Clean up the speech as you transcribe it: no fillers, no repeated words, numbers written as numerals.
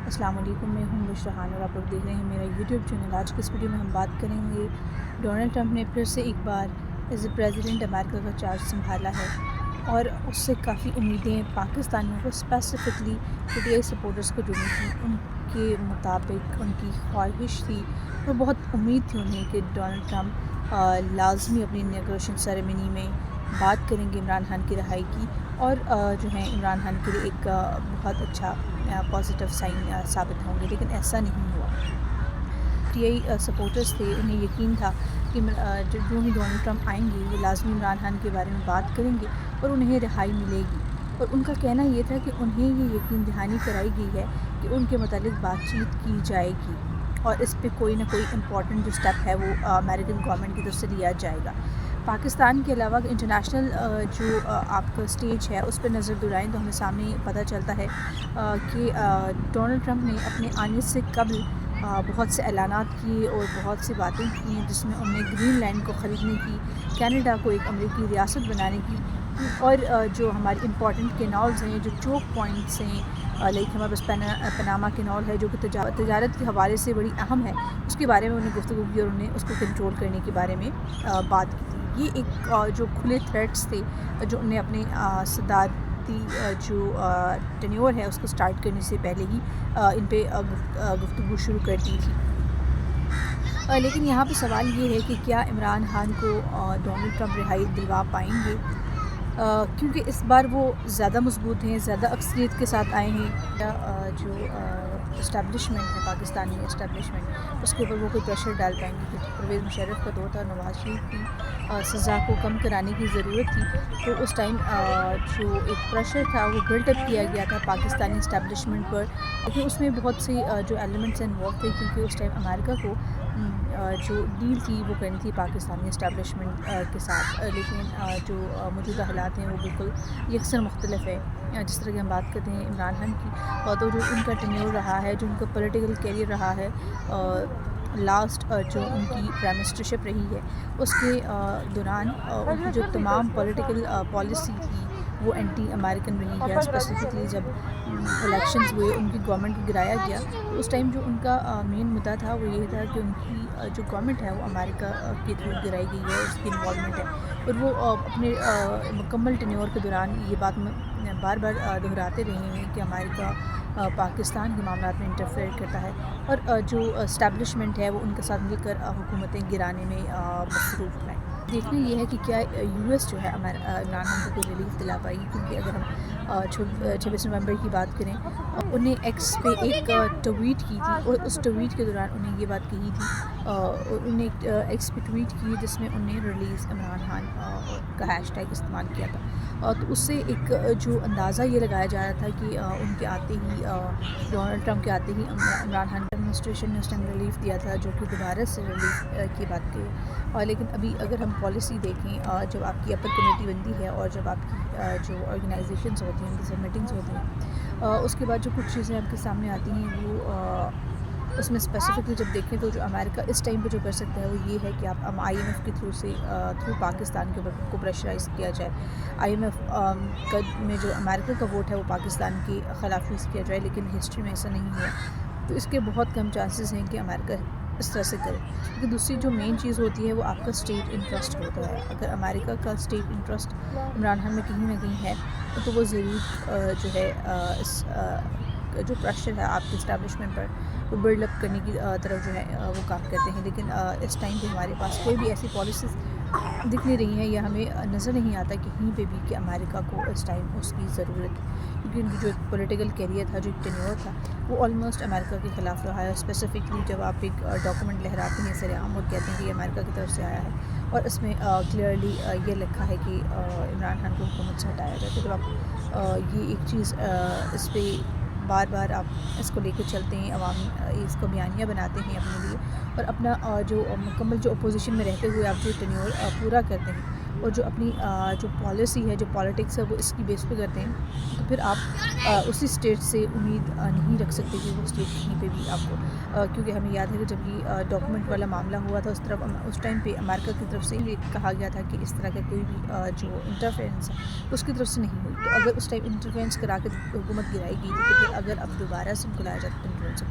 السلام علیکم، میں ہوں بشرا خان اور آپ لوگ دیکھ رہے ہیں میرا یوٹیوب چینل۔ آج کی اس ویڈیو میں ہم بات کریں گے ڈونلڈ ٹرمپ نے پھر سے ایک بار ایز اے پریزیڈنٹ امریکہ کا چارج سنبھالا ہے اور اس سے کافی امیدیں پاکستانیوں کو specifically P T I supporters کو جڑی تھیں۔ ان کے مطابق ان کی خواہش تھی اور بہت امید تھی انہیں کہ ڈونلڈ ٹرمپ لازمی اپنی اناگوریشن سیریمنی میں بات کریں گے عمران خان کی رہائی کی، اور جو ہے عمران خان کے لیے ایک بہت اچھا پازیٹیو سائن ثابت ہوں گے، لیکن ایسا نہیں ہوا۔ ٹی آئی سپورٹرز تھے، انہیں یقین تھا کہ جو ہی ڈونلڈ ٹرمپ آئیں گے وہ لازمی عمران خان کے بارے میں بات کریں گے اور انہیں رہائی ملے گی، اور ان کا کہنا یہ تھا کہ انہیں یہ یقین دہانی کرائی گئی ہے کہ ان کے متعلق بات چیت کی جائے گی اور اس پہ کوئی نہ کوئی امپورٹنٹ جو سٹیپ ہے وہ امریکن گورنمنٹ کی طرف سے لیا جائے گا۔ پاکستان کے علاوہ انٹرنیشنل جو آپ کا اسٹیج ہے اس پہ نظر دورائیں تو ہمیں سامنے پتہ چلتا ہے کہ ڈونلڈ ٹرمپ نے اپنے آنے سے قبل بہت سے اعلانات کیے اور بہت سی باتیں کی ہیں، جس میں انہوں نے گرین لینڈ کو خریدنے کی، کینیڈا کو ایک امریکی ریاست بنانے کی، اور جو ہماری امپورٹنٹ کینالز ہیں، جو چوک پوائنٹس ہیں، لائک ہمارے پاس پناما کینال ہے جو کہ تجارت کے حوالے سے بڑی اہم ہے، اس کے بارے میں انہیں گفتگو کی اور انہیں اس کو کنٹرول کرنے کے بارے میں بات کی تھی۔ یہ ایک جو کھلے تھریٹس تھے جو انہیں اپنے صدارتی جو ٹینیور ہے اس کو سٹارٹ کرنے سے پہلے ہی ان پہ گفتگو شروع کر دی تھی۔ لیکن یہاں پہ سوال یہ ہے کہ کیا عمران خان کو ڈونلڈ ٹرمپ رہائی دلوا پائیں گے، کیونکہ اس بار وہ زیادہ مضبوط ہیں، زیادہ اکثریت کے ساتھ آئے ہیں۔ جو اسٹیبلشمنٹ ہے، پاکستانی اسٹیبلشمنٹ، اس کے اوپر وہ کوئی پریشر ڈال پائیں گے، کیونکہ پرویز مشرف کا دور تھا، نواز شریف کی سزا کو کم کرانے کی ضرورت تھی، تو اس ٹائم جو ایک پریشر تھا وہ بلٹ اپ کیا گیا تھا پاکستانی اسٹیبلشمنٹ پر، لیکن اس میں بہت سی جو ایلیمنٹس انوالو تھے، کیونکہ اس ٹائم امریکہ کو جو ڈیل تھی وہ کرنی تھی پاکستانی اسٹیبلشمنٹ کے ساتھ، لیکن جو موجودہ حالات ہیں وہ بالکل یکسر مختلف ہے۔ جس طرح کی ہم بات کرتے ہیں عمران خان کی، تو جو ان کا ٹینیور رہا ہے، جو ان کا پولیٹیکل کیریئر رہا ہے، لاسٹ جو ان کی پرائم منسٹرشپ رہی ہے اس کے دوران ان کی جو تمام پولیٹیکل پالیسی تھی وہ اینٹی امریکن رہی ہے۔ اسپیسیفکلی جب الیکشنز ہوئے، ان کی گورنمنٹ کو گرایا گیا، تو اس ٹائم جو ان کا مین مدعا تھا وہ یہ تھا کہ ان کی جو گورنمنٹ ہے وہ امریکہ کے تھرو گرائی گئی ہے، اس کی انوالومنٹ ہے، اور وہ اپنے مکمل ٹینیور کے دوران یہ بات بار بار دہراتے رہے ہیں کہ امریکہ پاکستان کے معاملات میں انٹرفیئر کرتا ہے، اور جو اسٹیبلشمنٹ ہے وہ ان کے ساتھ مل کر حکومتیں گرانے میں مصروف ہیں۔ دیکھنا یہ ہے کہ کیا یو ایس جو ہے عمران خان کو کوئی ریلیف دلا پائے گی، کیونکہ اگر ہم 26 نومبر کی بات کریں، انہیں ایکس پہ ایک ٹویٹ کی تھی، اور اس ٹویٹ کے دوران انہیں یہ بات کہی تھی، اور انہیں ایک ایکس پہ ٹویٹ کی جس میں انہیں ریلیز عمران خان کا ہیش ٹیگ استعمال کیا تھا، تو اس سے ایک جو اندازہ یہ لگایا جا رہا تھا کہ ان کے آتے ہی ڈونلڈ ٹرمپ کے آتے ہی عمران خان ایڈمنسٹریشن نے اس ٹائم ریلیف دیا تھا، جو کہ دوبارہ سے ریلیف کی بات کی، لیکن ابھی اگر ہم پالیسی دیکھیں، جب آپ کی اپر کمیٹی بنتی ہے اور جب آپ کی جو آرگنائزیشنز ہوتی ہیں ان کی سب میٹنگز ہوتی ہیں، اس کے بعد جو کچھ چیزیں آپ کے سامنے آتی ہیں وہ اس میں اسپیسیفکلی جب دیکھیں تو جو امریکہ اس ٹائم پہ جو کر سکتا ہے وہ یہ ہے کہ آپ آئی ایم ایف کے تھرو پاکستان کے اوپر کو پریشرائز کیا جائے، آئی ایم ایف میں جو امریکہ کا ووٹ ہے وہ پاکستان کے خلاف یوز کیا جائے، لیکن ہسٹری میں ایسا نہیں ہوا، تو اس کے بہت کم چانسز ہیں کہ امریکہ اس طرح سے کرے، کیونکہ دوسری جو مین چیز ہوتی ہے وہ آپ کا اسٹیٹ انٹرسٹ ہوتا ہے۔ اگر امریکہ کا اسٹیٹ انٹرسٹ عمران خان میں کہیں نہ کہیں ہے تو وہ ضرور جو ہے اس جو پریشر ہے آپ کے اسٹیبلشمنٹ پر وہ بلڈ اپ کرنے کی طرف جو ہے وہ کام کرتے ہیں، لیکن اس ٹائم پہ ہمارے پاس کوئی بھی ایسی پالیسیز دکھ نہیں رہی ہیں یا ہمیں نظر نہیں آتا کہیں پہ بھی کہ امریکہ کو اس ٹائم اس کی ضرورت ہے، کیونکہ ان کی جو ایک پولیٹیکل کیریئر تھا، جو ایک ٹینیور تھا، وہ آلموسٹ امریکہ کے خلاف رہا ہے۔ اسپیسیفکلی جب آپ ایک ڈاکومنٹ لہراتے ہیں سر عام اور کہتے ہیں کہ یہ امریکہ کی طرف سے آیا ہے اور اس میں کلیئرلی یہ لکھا ہے کہ عمران خان کو حکومت سے ہٹایا جائے، تو جب آپ یہ ایک چیز اس پہ بار بار آپ اس کو لے کے چلتے ہیں، عوامی اس کو بیانیہ بناتے ہیں اپنے لیے، اور اپنا جو مکمل جو اپوزیشن میں رہتے ہوئے آپ جو ٹینیور پورا کرتے ہیں اور جو اپنی جو پالیسی ہے، جو پالیٹکس ہے، وہ اس کی بیس پہ کرتے ہیں، تو پھر آپ اسی اسٹیٹ سے امید نہیں رکھ سکتے کہ وہ اسٹیٹ کہیں پہ بھی آپ کو کیونکہ ہمیں یاد ہے کہ جب یہ ڈاکومنٹ والا معاملہ ہوا تھا اس ٹائم پہ امریکہ کی طرف سے یہ کہا گیا تھا کہ اس طرح کا کوئی بھی جو انٹرفیرنس ہے اس کی طرف سے نہیں ہوئی. تو اگر اس ٹائم انٹرفیرنس کرا کے حکومت گرائی گئی تھی، تو پھر اگر اب دوبارہ سے بلایا جاتا ہے تو